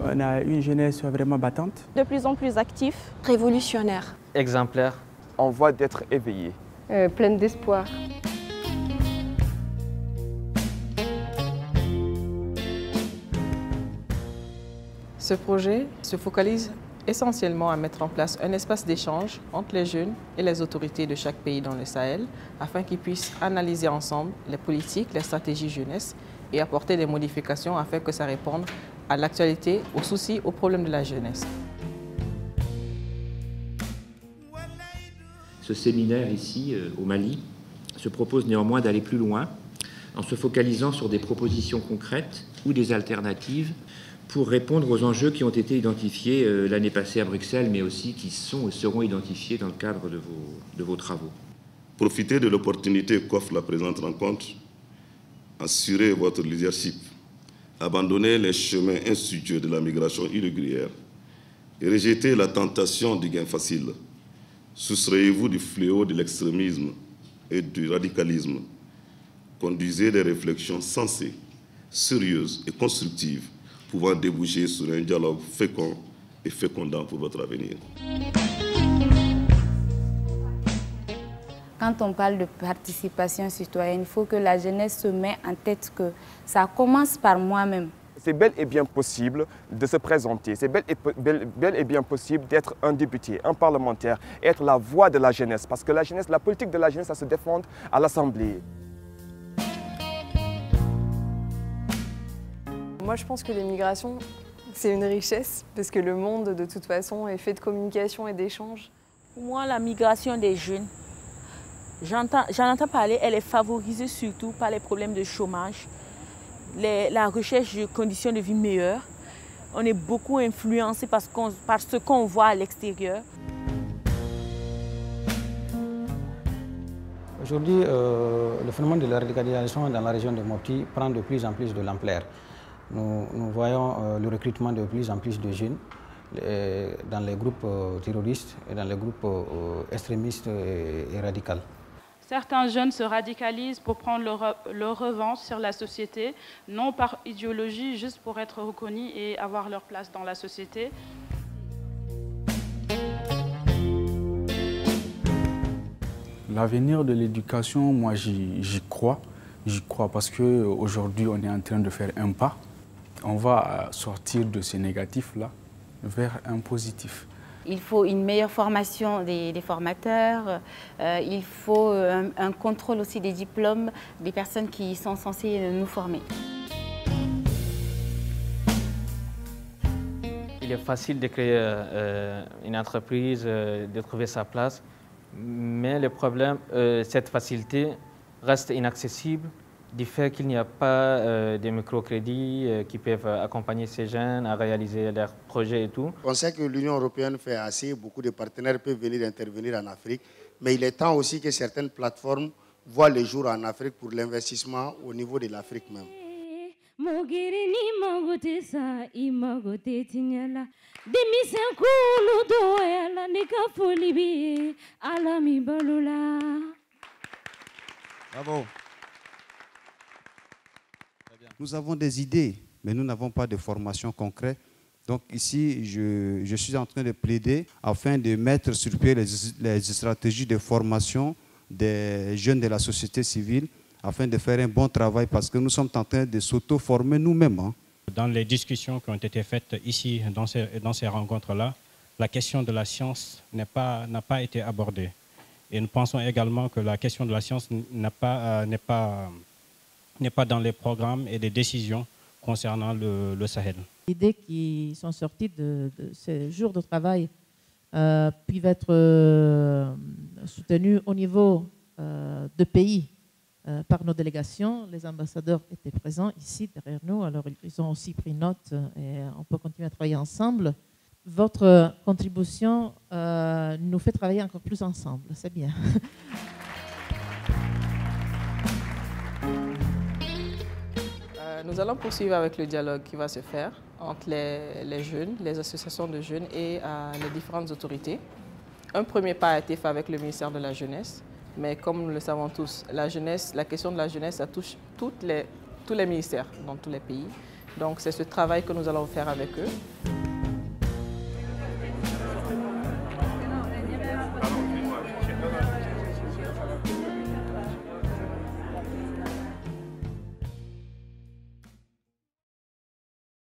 On a une jeunesse vraiment battante. De plus en plus actif. Révolutionnaire. Exemplaire. En voie d'être éveillé. Pleine d'espoir. Ce projet se focalise essentiellement à mettre en place un espace d'échange entre les jeunes et les autorités de chaque pays dans le Sahel afin qu'ils puissent analyser ensemble les politiques, les stratégies jeunesse et apporter des modifications afin que ça réponde à l'actualité, aux soucis, aux problèmes de la jeunesse. Ce séminaire ici, au Mali, se propose néanmoins d'aller plus loin en se focalisant sur des propositions concrètes ou des alternatives pour répondre aux enjeux qui ont été identifiés l'année passée à Bruxelles, mais aussi qui sont et seront identifiés dans le cadre de vos travaux. Profitez de l'opportunité qu'offre la présente rencontre, assurez votre leadership, abandonnez les chemins insidieux de la migration irrégulière et rejetez la tentation du gain facile. Soustrayez-vous du fléau de l'extrémisme et du radicalisme. Conduisez des réflexions sensées, sérieuses et constructives, pouvant déboucher sur un dialogue fécond et fécondant pour votre avenir. Quand on parle de participation citoyenne, il faut que la jeunesse se mette en tête que ça commence par moi-même. C'est bel et bien possible de se présenter, c'est bel et bien possible d'être un député, un parlementaire, et être la voix de la jeunesse, parce que la jeunesse, la politique de la jeunesse, ça se défend à l'Assemblée. Moi, je pense que l'immigration, c'est une richesse, parce que le monde, de toute façon, est fait de communication et d'échanges. Pour moi, la migration des jeunes, j'en entends parler, elle est favorisée surtout par les problèmes de chômage, la recherche de conditions de vie meilleures. On est beaucoup influencé par ce qu'on voit à l'extérieur. Aujourd'hui, le phénomène de la radicalisation dans la région de Mopti prend de plus en plus de l'ampleur. Nous voyons le recrutement de plus en plus de jeunes dans les groupes terroristes et dans les groupes extrémistes et radicaux. Certains jeunes se radicalisent pour prendre leur revanche sur la société, non par idéologie, juste pour être reconnus et avoir leur place dans la société. L'avenir de l'éducation, moi j'y crois. J'y crois parce qu'aujourd'hui on est en train de faire un pas. On va sortir de ce négatif-là vers un positif. Il faut une meilleure formation des formateurs, il faut un contrôle aussi des diplômes des personnes qui sont censées nous former. Il est facile de créer une entreprise, de trouver sa place, mais le problème, cette facilité reste inaccessible du fait qu'il n'y a pas de microcrédits qui peuvent accompagner ces jeunes à réaliser leurs projets et tout. On sait que l'Union européenne fait assez, beaucoup de partenaires peuvent venir intervenir en Afrique, mais il est temps aussi que certaines plateformes voient le jour en Afrique pour l'investissement au niveau de l'Afrique même. Bravo. Nous avons des idées, mais nous n'avons pas de formation concrète. Donc ici, je suis en train de plaider afin de mettre sur pied les stratégies de formation des jeunes de la société civile afin de faire un bon travail parce que nous sommes en train de s'auto-former nous-mêmes. Dans les discussions qui ont été faites ici, dans ces rencontres-là, la question de la science n'a pas été abordée. Et nous pensons également que la question de la science n'est pas dans les programmes et les décisions concernant le Sahel. Les idées qui sont sorties de ces jours de travail peuvent être soutenues au niveau de pays par nos délégations. Les ambassadeurs étaient présents ici derrière nous, alors ils ont aussi pris note et on peut continuer à travailler ensemble. Votre contribution nous fait travailler encore plus ensemble, c'est bien. Nous allons poursuivre avec le dialogue qui va se faire entre les jeunes, les associations de jeunes et les différentes autorités. Un premier pas a été fait avec le ministère de la Jeunesse, mais comme nous le savons tous, la question de la jeunesse, ça touche tous les ministères dans tous les pays. Donc c'est ce travail que nous allons faire avec eux.